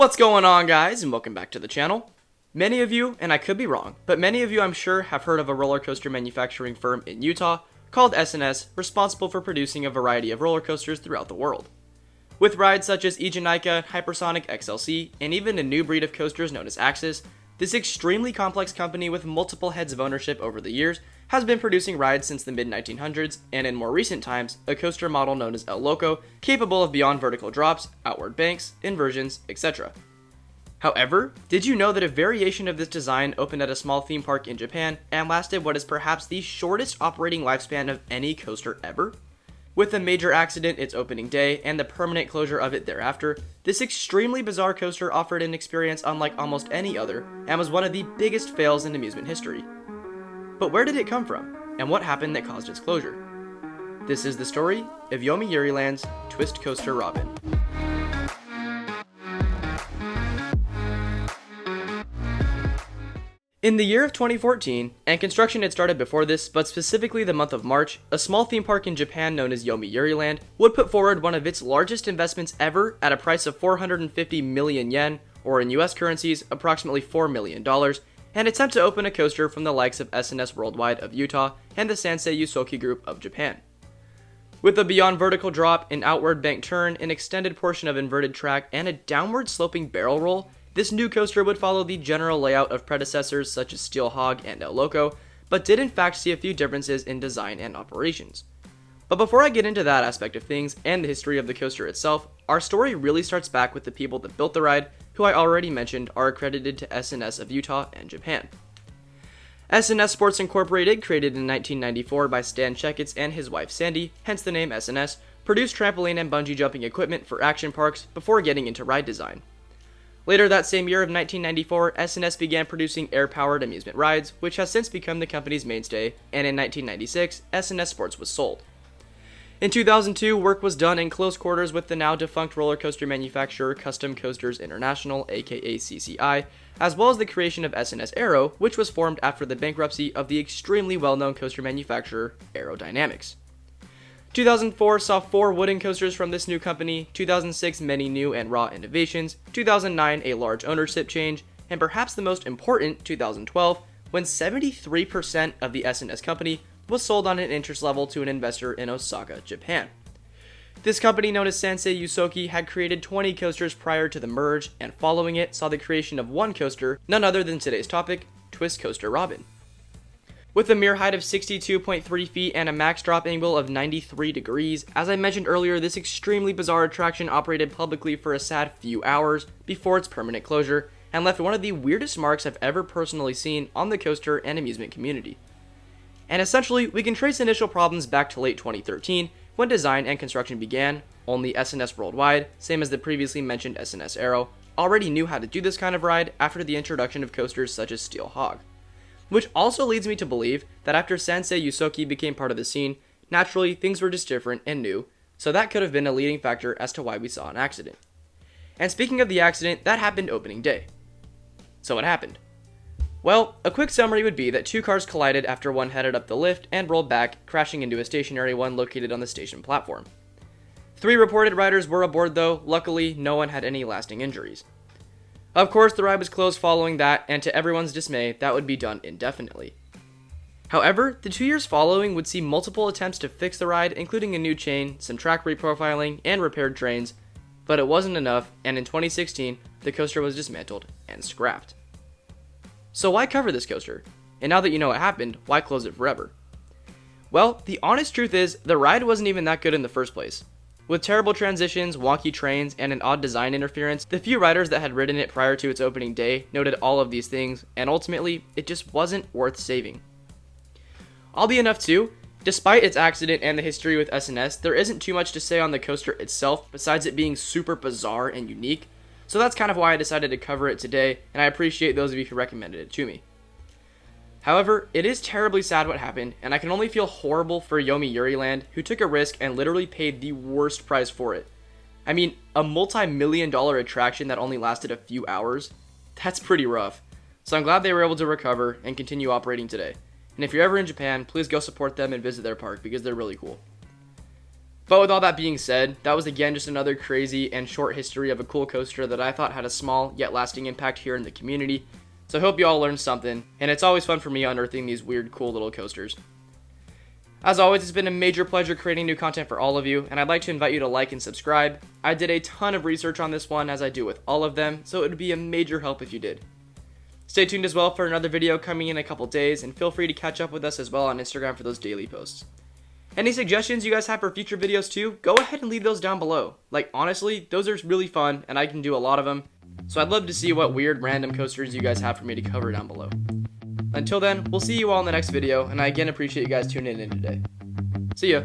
What's going on, guys, and welcome back to the channel. Many of you, and I could be wrong, but many of you I'm sure have heard of a roller coaster manufacturing firm in Utah called S&S, responsible for producing a variety of roller coasters throughout the world. With rides such as Eejanaika, Hypersonic XLC, and even a new breed of coasters known as Axis, this extremely complex company with multiple heads of ownership over the years has been producing rides since the mid-1900s, and in more recent times, a coaster model known as Loco, capable of beyond vertical drops, outward banks, inversions, etc. However, did you know that a variation of this design opened at a small theme park in Japan and lasted what is perhaps the shortest operating lifespan of any coaster ever? With a major accident its opening day and the permanent closure of it thereafter, this extremely bizarre coaster offered an experience unlike almost any other and was one of the biggest fails in amusement history. But where did it come from, and what happened that caused its closure? This is the story of Yomiuriland's Twist Coaster Robin. In the year of 2014, and construction had started before this, but specifically the month of March, a small theme park in Japan known as Yomiuriland would put forward one of its largest investments ever at a price of 450 million yen, or in US currencies, approximately $4 million, and attempt to open a coaster from the likes of S&S Worldwide of Utah and the Sansei Yusoki Group of Japan. With a beyond vertical drop, an outward bank turn, an extended portion of inverted track, and a downward sloping barrel roll, this new coaster would follow the general layout of predecessors such as Steel Hog and El Loco, but did in fact see a few differences in design and operations. But before I get into that aspect of things and the history of the coaster itself, our story really starts back with the people that built the ride, who I already mentioned are accredited to S&S of Utah and Japan. S&S Sports Incorporated, created in 1994 by Stan Checketts and his wife Sandy, hence the name S&S, produced trampoline and bungee jumping equipment for action parks before getting into ride design. Later that same year of 1994, S&S began producing air-powered amusement rides, which has since become the company's mainstay, and in 1996, S&S Sports was sold. In 2002, work was done in close quarters with the now defunct roller coaster manufacturer Custom Coasters International, aka CCI, as well as the creation of S&S Aero, which was formed after the bankruptcy of the extremely well-known coaster manufacturer Aerodynamics. 2004 saw 4 wooden coasters from this new company, 2006 many new and raw innovations, 2009 a large ownership change, and perhaps the most important, 2012, when 73% of the S&S company was sold on an interest level to an investor in Osaka, Japan. This company, known as Sansei Yusoki, had created 20 coasters prior to the merge, and following it saw the creation of one coaster, none other than today's topic, Twist Coaster Robin. With a mere height of 62.3 feet and a max drop angle of 93 degrees, as I mentioned earlier, this extremely bizarre attraction operated publicly for a sad few hours before its permanent closure, and left one of the weirdest marks I've ever personally seen on the coaster and amusement community. And essentially, we can trace initial problems back to late 2013, when design and construction began. Only S&S Worldwide, same as the previously mentioned S&S Aero, already knew how to do this kind of ride after the introduction of coasters such as Steel Hog. Which also leads me to believe that after Sansei Yusoki became part of the scene, naturally things were just different and new, so that could have been a leading factor as to why we saw an accident. And speaking of the accident, that happened opening day. So what happened? Well, a quick summary would be that 2 cars collided after one headed up the lift and rolled back, crashing into a stationary one located on the station platform. 3 reported riders were aboard though. Luckily, no one had any lasting injuries. Of course, the ride was closed following that, and to everyone's dismay, that would be done indefinitely. However, the 2 years following would see multiple attempts to fix the ride, including a new chain, some track reprofiling, and repaired trains, but it wasn't enough, and in 2016, the coaster was dismantled and scrapped. So why cover this coaster? And now that you know what happened, why close it forever? Well, the honest truth is, the ride wasn't even that good in the first place. With terrible transitions, wonky trains, and an odd design interference, the few riders that had ridden it prior to its opening day noted all of these things, and ultimately, it just wasn't worth saving. Oddly enough too, despite its accident and the history with S&S, there isn't too much to say on the coaster itself besides it being super bizarre and unique, so that's kind of why I decided to cover it today, and I appreciate those of you who recommended it to me. However, it is terribly sad what happened, and I can only feel horrible for Yomiuriland, who took a risk and literally paid the worst price for it. I mean, a multi-million-dollar attraction that only lasted a few hours? That's pretty rough. So I'm glad they were able to recover and continue operating today. And if you're ever in Japan, please go support them and visit their park because they're really cool. But with all that being said, that was again just another crazy and short history of a cool coaster that I thought had a small yet lasting impact here in the community. So I hope you all learned something, and it's always fun for me unearthing these weird, cool little coasters. As always, it's been a major pleasure creating new content for all of you, and I'd like to invite you to like and subscribe. I did a ton of research on this one, as I do with all of them, so it would be a major help if you did. Stay tuned as well for another video coming in a couple days, and feel free to catch up with us as well on Instagram for those daily posts. Any suggestions you guys have for future videos too, go ahead and leave those down below. Like, honestly, those are really fun, and I can do a lot of them. So I'd love to see what weird random coasters you guys have for me to cover down below. Until then, we'll see you all in the next video, and I again appreciate you guys tuning in today. See ya!